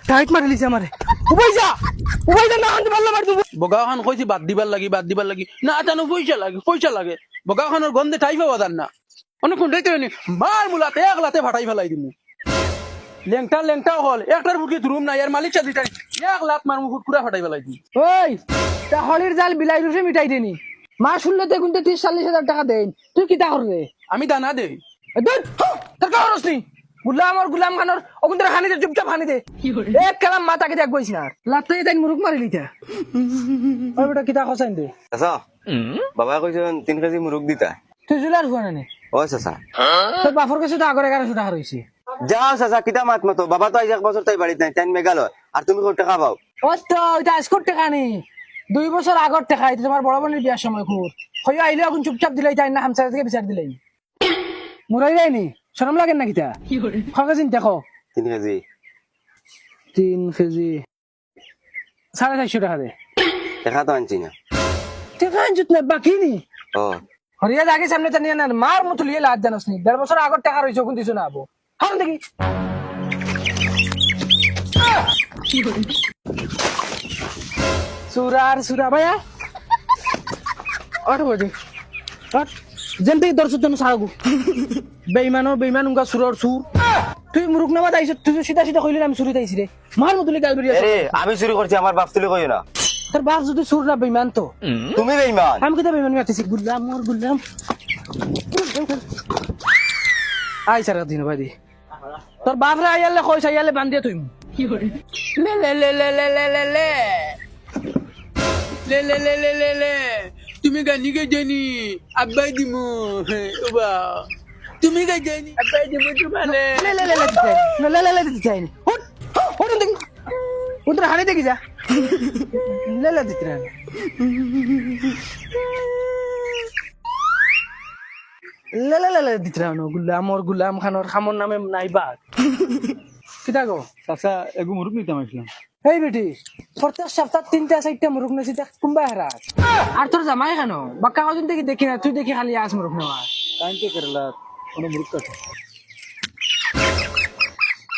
Tight মারি লিছে আমারে উবাই যা না আনতে পারলাম আর তুমি বগাখান কইছি বাদ দিবার লাগি না জানো পয়সা লাগে বগাখানের গন্ধে ঠাই পাওয়া যান না অনেক কোনটাইতে হয়নি মার মুলাতে এক লাতে ফাটাই ফেলাই দিমু লেংটা হল একটার বুকে রুম নাই আর মালিক চাদি টাই এক লাত মার মুকুট পুরা ফাটাই ফেলাই দিই ওই তা হলির জাল বিলাই রুসে মিটাই দেনি মা শুনলে তো কিন্তু 30-40 হাজার টাকা দেন তুই কি তা করবে আমি দানা দেই তোর কারণ নেই গুলাম খানোর ওখান হানি দে চুপচাপ হানি দে এক কালাম মাতাকে দেখ বইস না লাতে তাই মুরুক মারি লিতা ওই বেটা কিতা খসাইন দে চাচা বাবা কইছেন 3 কেজি মুরগ দিতা তুই জুলার হুয়া না ও চাচা তোর বাপর কাছে তো আগর 1100 টাকা রইছে যাও চাচা কিতা মাত মতো বাবা তো আজ 1 বছর তাই বাড়িতে নাই তাই মেঘালয় আর তুমি কত টাকা পাও ও তো এটা আজকর টাকা নেই 2 বছর আগর টাকা এটা তোমার বড় বোনের বিয়ার সময় খুব হই আইলে এখন চুপচাপ দিলাই তাই না হামসার থেকে বিচার দিলাই মুরাই যায়নি শরম লাগে না কিতা খাওয়া চিন্তা দেখো 3 কেজি 3 কেজি 450 টাকা দে টাকা তো আনছি না টাকা আনছিস না বাকি নি ও হরিয়া আগে সামনে তো নিয়ে না মার মতো লিয়ে লাজ জানাস নি 1.5 বছর আগর টাকা রইছে কোন দিছ না আবো হাম দেখি সুরা ভাইয়া আট বজে আট যেমতে দর্শক জন সাগু বেইমান উনকা সুরর সুর তুই মুরুক নামা দাইছ তুই সিধা কইলি আমি সুরি দাইছি রে মার মতো গাল বেরিয়ে আরে আমি চুরি করছি আমার বাপ তুলি কইও না তোর বাপ যদি সুর না বেইমান তো তুমি বেঈমান আমি কিতা বেইমান মারতেছি গুলাম আই সারা দিন ভাই দি তোর বাপ রে আইয়ালে কইছ আইয়ালে বান্ধিয়ে তুই কি করে লে তুমি গানি গে জানি আব্বাই দিমু ওবা তুমি গে জানি আব্বাই দিমু তোমারে লে চাই হট দেখি উধর হানি দেখি যা লে দিতে না লে দিতে না গুলাম খানোর খামর নামে নাই বাদ কিতা গো চাচা এগু মুরুক নিতাম আসলাম এই বেটি প্রত্যেক সপ্তাহ 3-4টা মুরুক নেছি দেখ কুম্বা হারাস আর তোর জামাই কেন বাক্কা কদিন থেকে দেখি না তুই দেখি খালি আস মুরুক নেওয়া কাইনতে কেরালা কোনো মুরুক কাটা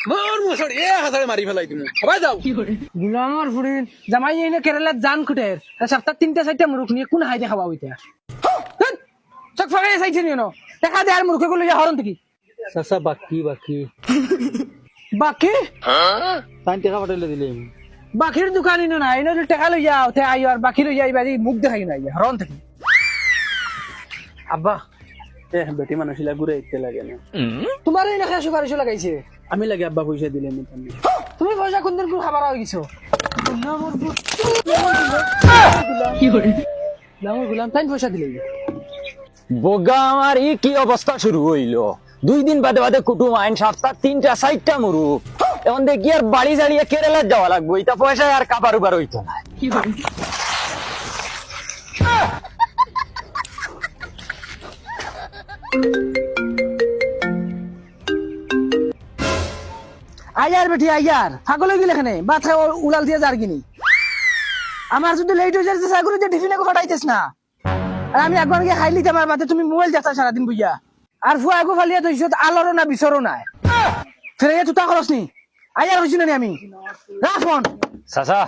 মোর মুসড় হাজারে মারি ফেলাই দিমু সবাই যাও গুলামর ফুরিন জামাই এনে কেরালা জান খুটের সপ্তাহ 3-4টা মুরুক নিয়ে কোন হাই দেখাবা হইতা চক ফাগাই চাইছে নিও দেখা দে আর মুরুকে গুলো হরন থেকে চাচা বাকি বাকি তাই টাকা পাঠাইলে দিলে বাকির দোকান ইনো না ইনো টাকা লই যাও তে আই আর বাকি লই যাই বাজি মুখ দেখাই না হরন থেকে আব্বা বেটি মানুষিলা ঘুরে ইতে লাগে না তোমার এই নাকি সুপারিশ লাগাইছে আমি লাগে আব্বা পয়সা দিলে আমি তুমি পয়সা কোন দিন খাবার হয়ে গেছো গুলাম তাই পয়সা দিলে বগা আমার ই কি অবস্থা শুরু হইলো 2 দিন বাদে কুটুম আইন সপ্তাহ 3-4টা মুরুক এখন দেখি আর বাড়ি জাড়িয়ে কেরালা যাওয়া লাগবো এটা পয়সা আর কাবার উবার হইতো না আয়ার বেটি আয়ার ছাগল গেলে এখানে বাথা উলাল দিয়ে যার কিনি আমার যদি লেট হয়ে যাচ্ছে ছাগল দিয়ে টিফিনে ফাটাইতেছ না আর আমি একবার গিয়ে খাইলি আমার বাদে তুমি মোবাইল দেখতা সারাদিন বুঝা আর ফুয়া আগু ফালিয়া তো আলোরও না বিচরও নাই ফেরে তুতা খরচ নি আয়ার হইছি না আমি রাখ ফোন চাচা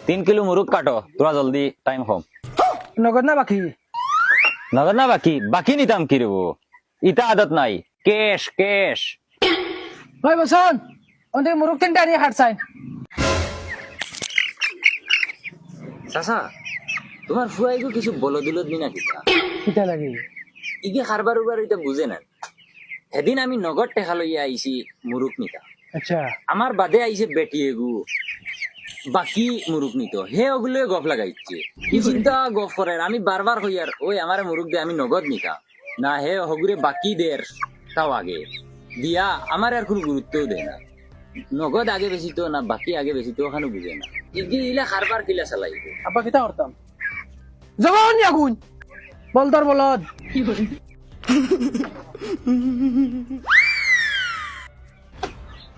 3 কিলো মুরুক কাটো তোরা জলদি টাইম কম নগদ না বাকি নগদ না বাকি নিতাম কি রেবো ইটা আদত নাই কেশ ভাই বসন ওদের মুরুক 3টা নিয়ে হাট চাই চাচা তোমার ফুয়াইগো কিছু বলো দিলত নি নাকি কিটা লাগে ইগে খারবার উবার এটা বুঝে না সেদিন আমি নগদ টেকা লইয়া আইছি মুরুক নিতা আচ্ছা আমার বাদে আইছে বেটি এগু বাকি মুরুক নিত হে ওগুলো গফ লাগাইছে কি চিন্তা গফ করে আমি বারবার হইয়ার ওই আমার মুরুক দে আমি নগদ নিতা না হে হগুরে বাকি দের তাও আগে দিয়া আমার আর কোনো গুরুত্বও দেয় না নগদ আগে বেশি তো না বাকি আগে বেশি তো ওখানে বুঝে না ইলা খারবার কিলা চালাইবে আব্বা কিতা করতাম জবান আগুন বলদর বলদ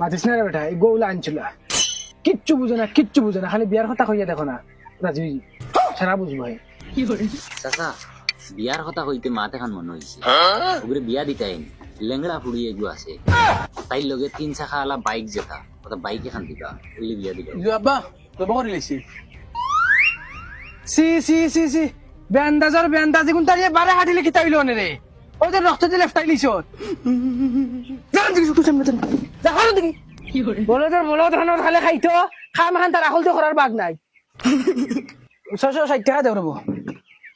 মাতিস না রে বেটা এই গৌলা আনছিল কিচ্ছু বুঝে না খালি বিয়ার কথা কইয়া দেখো না রাজুই সারা বুঝবো চাচা বিয়ার কথা হইতে মাতে খান মনে হয়েছে ওগুলো বিয়া দিতাই লেংড়া ফুড়ি এগু আছে তাই লগে 3 চাকা আলা বাইক যেটা ওটা বাইক এখান দিবা ওইলে বিয়া দিবা আব্বা তবে করে লেছি সি সি সি সি বেন্দাজি কোন তারিয়ে বারে হাঁটিলে কি তাইলো রে ওই যে রক্ত দিয়ে লেফটাই নিছ বলো ধরনের খালে খাইতো খাম খান তার আহল তো করার বাগ নাই 660 টাকা দেব রব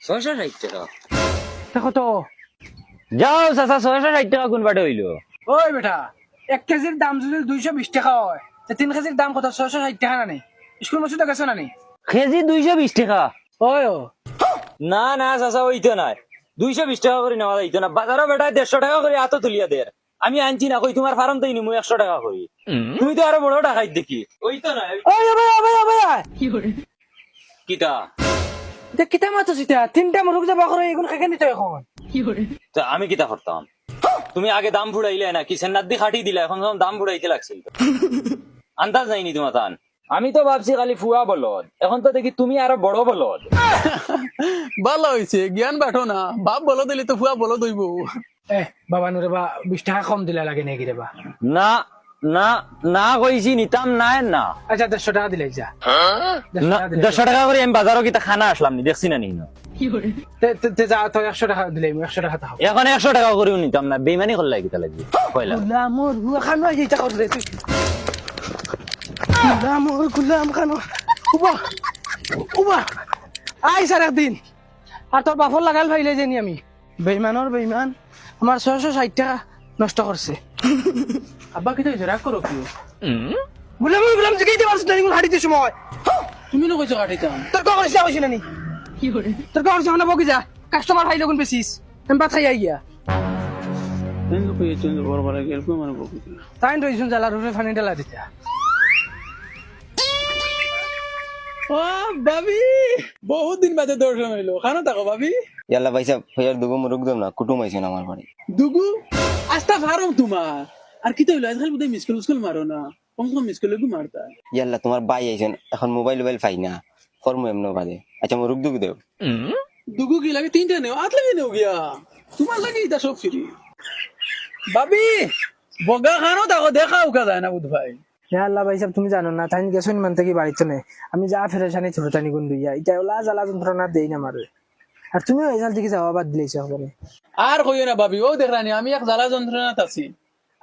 660 টাকা দেখো তো যাও চাচা 660 টাকা কোন বাটে হইলো ওই বেটা 1 কেজির দাম যদি 220 টাকা হয় তে 3 কেজির দাম কত 660 টাকা না নে স্কুল মসজিদে গেছো না নি কেজি 220 টাকা ওই ও না না চাচা ওইতো নাই 220 টাকা করে নেওয়া যাইতো না বাজারও বেটা 150 টাকা করে হাতে তুলিয়া দের আমি আনছি না কই তোমার ফার্ম তাই নিমু 100 টাকা করি তুমি তো আরো বড় টাকাই দেখি ওইতো না ওই ভাই কিটা দেখ কিতা মাছ সিটা তিনটা মুরগ যাবা করে এগুন খাকে নিতে এখন তো আমি কিটা করতাম তুমি আগে দাম ফুড়াইলে না কিসের নাদ্দি খাটি দিলা এখন যখন দাম ফুড়াইতে লাগছিল তো। আন্দাজ নাইনি তোমার তান আমি তো ভাবছি খালি ফুয়া বলদ এখন তো দেখি তুমি আরো বড় বলদ ভালো হয়েছে জ্ঞান বাটো না বাপ বলো দিলে তো ফুয়া বলো দইব এ বাবা নুরে বা 20 টাকা কম দিলা লাগে নাকি রে বা না না না কইছি নিতাম নাই না আচ্ছা 150 টাকা দিলে যা না 100 টাকা করে আমি বাজারও কিটা খানা আসলাম নি দেখছি না নি তে যা তো 100 টাকা দিলে 100 টাকা দাও এখন 100 টাকা করেও নিতাম না বেইমানি করলে কিটা লাগবে কইলা গুলাম খানো এইটা কর রে তুই গুলাম খানো উবা আই স্যার একদিন আর তোর বাপর লাগাল ভাইলে জানি আমি বেইমানর বেইমান আমার 660 টাকা নষ্ট করছে আব্বা কি হয়েছে রাগ করো কি গুলাম জিগাইতে পারছ না নিগুন হাড়িতে সময় তুমি না কইছো কাটিতাম তোর কখন ইচ্ছা হইছে না নি তোর কখন ইচ্ছা না বকি যা কাস্টমার ভাই যখন বেশিস আমি বাত খাই গিয়া তেন কই চুন বড় বড় গেল কই মানে বকি তাই রইছুন জালা রুফে ফানি ডালা দিতা ও ভাবি বহুত দিন বাদে দর্শন হইলো খানো থাকো ভাবি ইয়াল্লা ভাই সাহেব হইয়ার দুগো মুরগ দেব না কুটুম আইছেন আমার বাড়ি দুগু আস্তা ফারম তোমার আর কি তো হইলো আজকাল বুঝে মিসকল মারো না কম কম মিসকল গু মারতা ইয়াল্লা তোমার ভাই আইছেন এখন মোবাইল পাই না ফর্ম এমনো বাদে আচ্ছা মুরগ দুগ দেও দুগু কি লাগে তিনটা নেও আট লাগে নেও গিয়া তোমার লাগে এটা সব ফ্রি ভাবি বগা খানো থাকো দেখাও কা যায় না বুধ ভাই হে আল্লাহ ভাই সাহেব তুমি জানো না তাই গেছো মান থেকে বাড়িতে নেই আমি যা ফেরেশানি ছোটটানি গুন দুইয়া এটা ওলা জ্বালা যন্ত্রণা দেই না মারে আর তুমি ওই জাল দিকে যাওয়া বাদ দিলেছ হবে আর কইও না ভাবি ও দেখরানি আমি এক জ্বালা যন্ত্রণাত আছি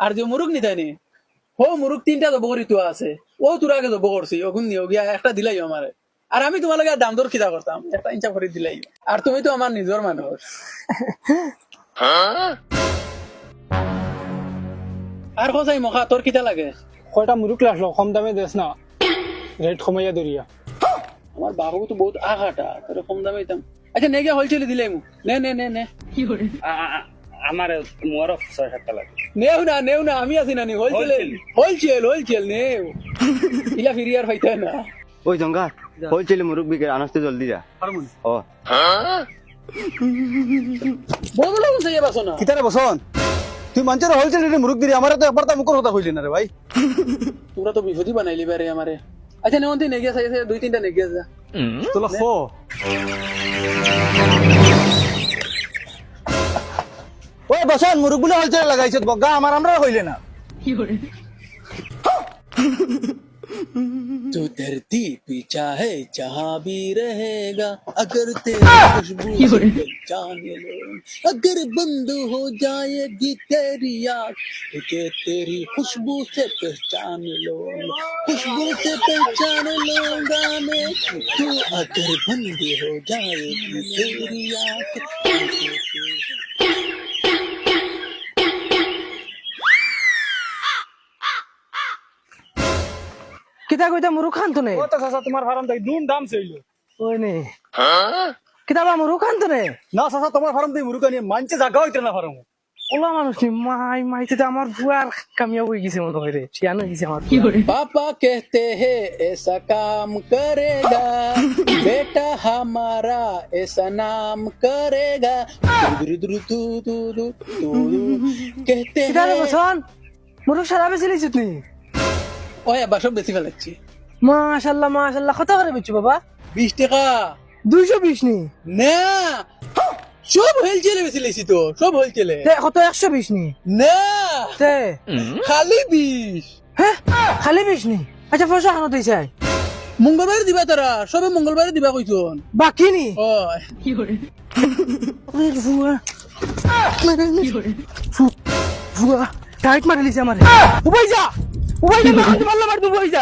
আর যে মুরগ নিতাইনি ও মুরগ তিনটা জব করি তো আছে ও তোর আগে জব করছি ওগুন নিও গিয়া একটা দিলাই আমারে আর আমি তোমার লাগে দাম দর কিতা করতাম একটা ইঞ্চা করে দিলাই আর তুমি তো আমার নিজের মানুষ আর কোথায় মখা তোর কিতা লাগে কয়টা মুরুক লাসলো কম দামে দেস না রেট কমাইয়া দরিয়া আমার বাবু তো বহুত আঘাটা তোর কম দামে দিতাম আচ্ছা নে গিয়া হোলসেলে দিলাই মু নে নে নে নে আমার মোর 6-7 টাকা লাগে নেও না আমি আছি না নি হোলসেল নেও ইলা ফিরিয়ার হইতা না ওই জঙ্গা হোলসেল মুরগ বিকে আনস্তে জলদি যা ও বলো সে বাসো না কিতারে বসন তুই মঞ্চের হোলসেল রেটে মুরগ দিলি আমারে তো একবার তা মুখর কথা কইলি না রে ভাই তোরা তো বিভূতি বানাইলি বারে আমারে আচ্ছা নেওন্তি নেগিয়া চাই দুই তিনটা নেগিয়া যা তোলা খো ওই বসন মুরগ গুলো হোলসেল লাগাইছত বগা আমার আমরা কইলে না तू धरती पे चाहे जहाँ भी रहेगा अगर तेरी खुशबू से पहचान लो अगर बंद हो जाएगी तेरी आँख तो तेरी खुशबू से पहचान लो खुशबू से पहचान लूंगा मैं तू अगर बंद हो जाएगी तेरी आँख কিতা কইতা মুরু খান তো নে ও তো চাচা তোমার ফার্ম তাই দুন দাম চাইলো ওই নে কিতা বা মুরু খান তো নে না চাচা তোমার ফার্ম তাই মুরগ আনি মানছে জায়গা হইতে না ফার্ম ওলা মানুষ নি মাইতে আমার বুয়ার কামিয়াব হয়ে গেছে মনে করে শিয়ান হয়ে গেছে আমার पापा कहते हैं ऐसा काम करेगा बेटा हमारा ऐसा नाम करेगा कहते কিতা রে हैं বসন মুরু সারা বেশি লিছিস তুই ওই বাসব বেশি ফেলাচ্ছি মাশাআল্লাহ কত করে বেচছো বাবা 20 টাকা 220 নি না সব হোলসেলে বেশি লেছি তো সব হোলসেলে তে কত 120 নি না তে খালি 20 হ্যাঁ খালি 20 নি আচ্ছা পয়সা খানো দিছে মঙ্গলবার দিবা তারা সবে মঙ্গলবারে দিবা কইছন বাকি নি ওই ফুয়া টাইট মারি লিছে আমারে উবাই যা মারলা মার তুই উবাই যা